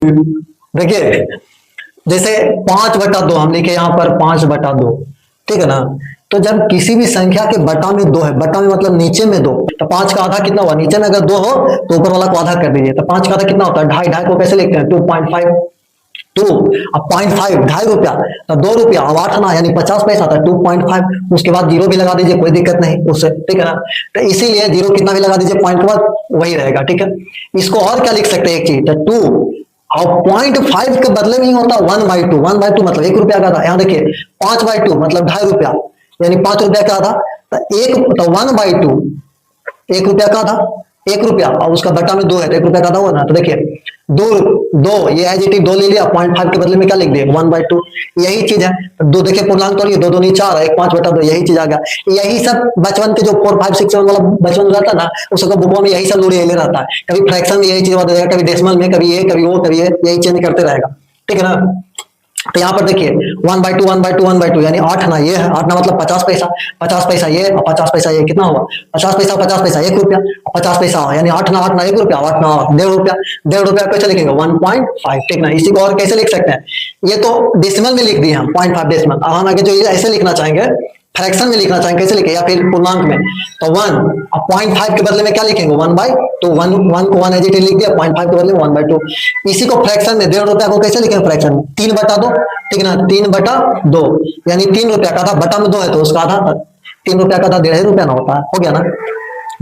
देखिए, जैसे 5/2 हम लिखे यहाँ पर 5/2, ठीक है ना। तो जब किसी भी संख्या के बटा में 2 है, बटा में मतलब नीचे में 2, तो 5 का आधा कितना हुआ, नीचे में अगर 2 हो तो ऊपर वाला को आधा कर दीजिए, तो 5 का आधा कितना होता है, ढाई। ढाई को कैसे लिखते हैं, 2.5। टू, अब 0.5, ₹2.5, तो ₹2, अब 8 आना यानी 50 पैसा था, 2.5। उसके बाद जीरो भी लगा दीजिए, कोई दिक्कत नहीं उससे, ठीक है ना। तो इसीलिए जीरो कितना भी लगा दीजिए, पॉइंट के बाद वही रहेगा, ठीक है। इसको और क्या लिख सकते हैं, एक चीज, तो 2 और 0.5 के बदले में ही होता 1/2। 1/2 मतलब ₹1 का था। यहाँ देखिए 5/2 मतलब ₹2.5, यानी ₹5 का आधा। तो एक तो 1/2 ₹1 का आधा, ₹1, और उसका बटा में 2 है तो ₹1 का आधा हुआ ना। तो देखिए दो, दो ये एज इट इज 2 ले लिया, 0.5 के बदले में क्या लिख दिए, 1/2। यही चीज है। तो दो देखिए पूर्णांक तोड़िए, 2 दूनी 4 है, 1 5/2, यही चीज आ गया। यही सब बचपन के जो 4 5 6 7 वाला बचपन रहता है ना, उसका बुकवा में यही सब लोड ले रहता है। कभी फ्रैक्शन में यही चीज बता देगा, कभी डेसिमल में, कभी ये कभी वो कभी ये, यही चेंज करते रहेगा, ठीक है ना। तो यहाँ पर देखिए 1/2 1/2 1/2 यानी 8 ना, ये है 8 ना मतलब 50 पैसा। 50 पैसा ये और 50 पैसा ये, कितना हुआ, 50 पैसा 50 पैसा ₹1, 50 पैसा यानी 8 ना 8 ना ₹1, 8 ना ₹1.5। ₹1.5 कैसे लिखेंगे, 1.5, ठीक ना। इसी को और कैसे लिख सकते हैं, ये तो डेसिमल में लिख दिए हम, 0.5 डेसिमल। अब हम आगे जो ऐसे लिखना चाहेंगे, फ्रैक्शन में लिखना चाहेंगे, कैसे लिखे, या फिर पूर्णांक में, तो 1 अब 0.5 के बदले में क्या लिखेंगे, 1/2। 1 को 1 एज इट इज लिख दिया, 0.5 के बदले में 1/2। इसी को फ्रैक्शन में ₹1.5 को कैसे लिखेंगे, फ्रैक्शन में 3/2, ठीक ना, 3/2 यानी ₹3 का था, बटा में 2 है तो उसका आधा, ₹3 का था, ₹1.5 ना होता है, हो गया ना।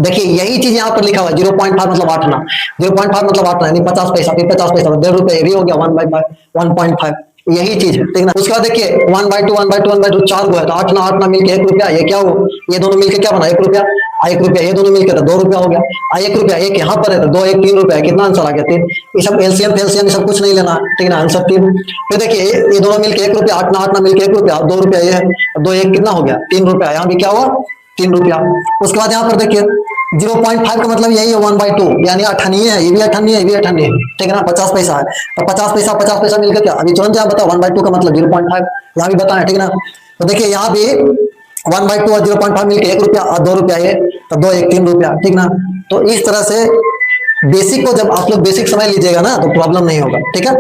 देखिए यही चीज यहाँ पर लिखा हुआ है, 0.5 मतलब 8 ना, 0.5 मतलब 8 ना यानी 50 पैसा, फिर 50 पैसा, ₹1.5 ये भी हो गया, 1/5 1.5, यही चीज है, ठीक ना। उसके बाद देखिए 1/2 1/2 1/2 4 को है, तो 8 ना मिलके ₹1, ये क्या हो, ये दोनों मिलके क्या बना, ₹1, ₹1, ये दोनों मिलकर तो ₹2 हो गया। ₹1, एक यहाँ पर है तो 2 1 ₹3, कितना आंसर आ गया, 3। ये सब एलसीएम फेलसीएम सब कुछ नहीं लेना, ठीक ना, आंसर 3। फिर देखिए ये दोनों मिलके ₹1, 8 ना मिलके ₹1, ₹2 ये है, 2 1 कितना हो गया, ₹3, यहाँ भी क्या हुआ, ₹3। उसके बाद यहाँ पर देखिए 0.5 का मतलब यही है, 1/2 यानी अठन्नी है, ये भी अठन्नी है, ये भी अठन्नी है, ठीक है ना। 50 पैसा है तो 50 पैसा मिलकर क्या, अभी तुरंत यहाँ बताओ, 1/2 का मतलब 0.5, यहाँ भी बताएं, ठीक है ना। तो देखिए यहाँ भी 1/2 और 0.5 मिलकर ₹1 और ₹2 ये, तो 2 1 ₹3, ठीक ना। तो इस तरह से बेसिक को जब आप लोग बेसिक समझ लीजिएगा ना तो प्रॉब्लम नहीं होगा, ठीक है।